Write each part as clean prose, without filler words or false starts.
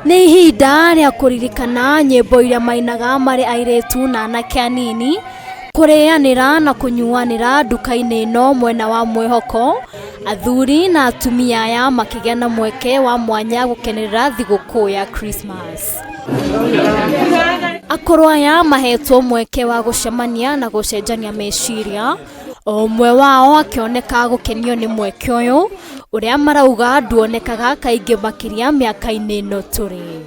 Nĩ ihinda rĩa kũririkana nyĩmbo iria mainaga marĩ airĩtu na anake anini, kũrĩanĩra na kũnyuanĩra nduka-inĩ ĩno mwena wa Mwĩhoko, athuri na atumia aya makĩgĩa na mweke wa mwanya gũkenerera thigũkũ ya Christmas. Akũrũ aya mahetwo mweke wa gũcemania na gũcenjania meciria, o ũmwe wao akĩoneka gũkenio nĩ mweke ũyũ ũrĩa marauga nduonekaga kaingĩ makĩria mĩaka-inĩ ĩno tũrĩ.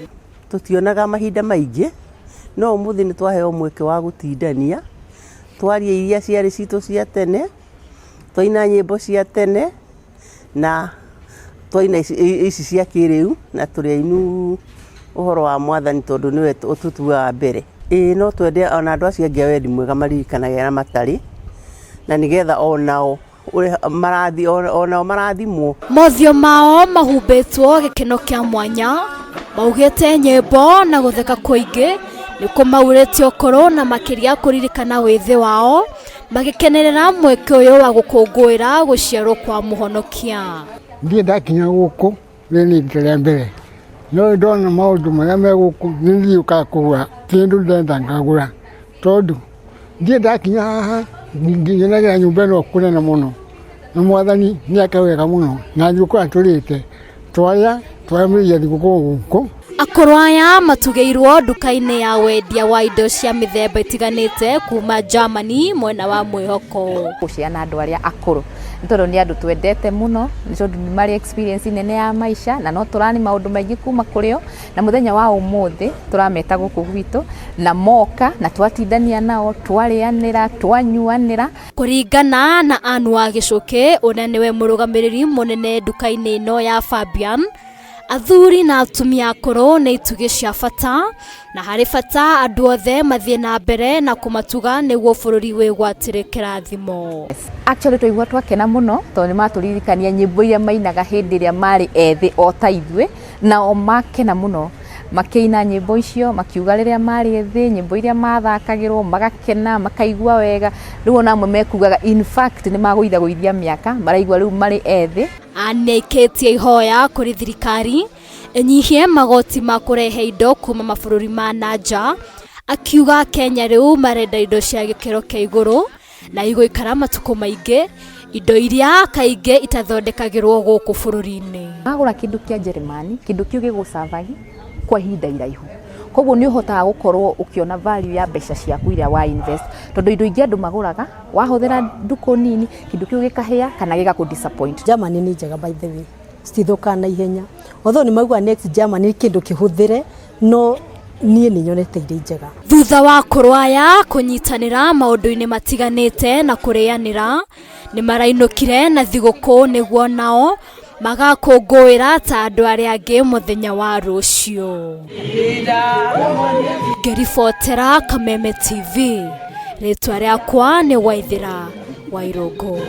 Tũtionaga mahinda maingĩ, no ũmũthĩ nĩ twaheo mweke wa gũtindania, twaria iria ciarĩ citũ cia tene, twaina nyĩmbo cia tene na twaina ici cia kĩrĩu, na tũrĩ ainu ũhoro wa Mwathani tondũ nĩwe ũtũtuaga mbere. No twende ona andũ acio angĩ a wendi mwega maririkanage na matarĩ, na nĩgetha onao marathimwo. Mothiũ mao mahumbĩtwo gĩkeno kĩa mwanya, maugĩte nyĩmbo na gũtheka kũingĩ nĩ kũmaurĩtie ũkũrũ na makĩria kũririkana wĩthĩ wao, magĩkenerera mweke ũyũ wa gũkũngũĩra gũciarwo kwa Mũhonokia. Ndiĩ ndakinya gũkũ nĩ rita rĩa mbere, no ndona maũndũ marĩa me gũkũ nĩ ndiũkaga kũgũra kĩndũ ndenda ngagũra, tondũ ndiĩ ndakinya haha nginyagia nyũmba ĩno kũnene mũno, na Mwathani nĩ eka wega mũno, na thigũkũ tũrĩte twamĩrĩria thigũkũ gũkũ. Akũrũ aya matugĩirwo nduka-inĩ ya wendia wa indo cia mĩthemba itiganĩte kuma Germany mwena wa Mwĩhoko. Gũciana andũ arĩa akũrũ nĩ tondũ nĩ andũ twendete mũno, nĩ tondũ nĩ marĩ experience nene ya maica, na no tũrani maũndũ maingĩ kuma kũrĩ o, na mũthenya wa ũmũthĩ tũrameta gũkũ gwitũ na moka na twatindania nao, twarĩanĩra, twanyuanĩra. Kũringana na Anne wa Gĩcũkĩ, ũrĩa nĩwe mũrũgamĩrĩri mũnene nduka-inĩ ĩno ya Fabian, athuri na atumia akũrũ nĩ itugĩ cia bata, na harĩ bata andũ othe mathiĩ na mbere na kũmatuga nĩguo bũrũri wĩgwatĩre kĩrathimo. Actually twaigua twakena mũno tondũ nĩ matũririkania nyĩmbo iria mainaga hĩndĩ ĩrĩa marĩ ethĩ o ta ithuĩ, nao makena mũno makĩina nyĩmbo icio, makiuga rĩrĩa marĩ ethĩ, nyĩmbo iria mathakagĩrwo magakena, makaigua wega. Rĩu ona amwe mekugaga in fact nĩ magũithagũithia mĩaka, maraigua rĩu marĩ ethĩ. Anĩkĩtie ihoya kũrĩ thirikari ĩnyihie magoti ma kũrehe indo kuma mabũrũri ma nanja, akiuga Kenya rĩu marenda indo cia gĩkĩro kĩa igũrũ na igũikara matukũ maingĩ, indo iria kaingĩ itathondekagĩrwo gũkũ bũrũri-inĩ. Agũra kĩndũ kĩa Jerumani, kĩndũ kĩu gĩgũcavagia kwa ihinda iraihu, koguo nĩ ũhotaga gũkorwo ũkĩona value ya mbeca ciaku iria wa invest, tondũ indo ingĩ andũ magũraga wahũthĩra nduku nini, kĩndũ kĩu gĩkahĩa kana gĩgakũ disappoint. Germany nĩ njega by the way, citithũkaga na ihenya, although nĩ mauga next Germany kĩndũ kĩhũthĩre, no niĩ nĩ nyonete irĩ njega. Thutha wa akũrũ aya kũnyitanĩra maũndũ-inĩ matiganĩte na kũrĩanĩra, nĩ marainũkire na thigũkũ nĩguo nao magakũngũĩra ta andũ arĩa angĩ mũthenya wa rũciũ. Ngĩribotera Kameme TV, rĩtwa rĩakwa nĩ Waithĩra Wairũngũ.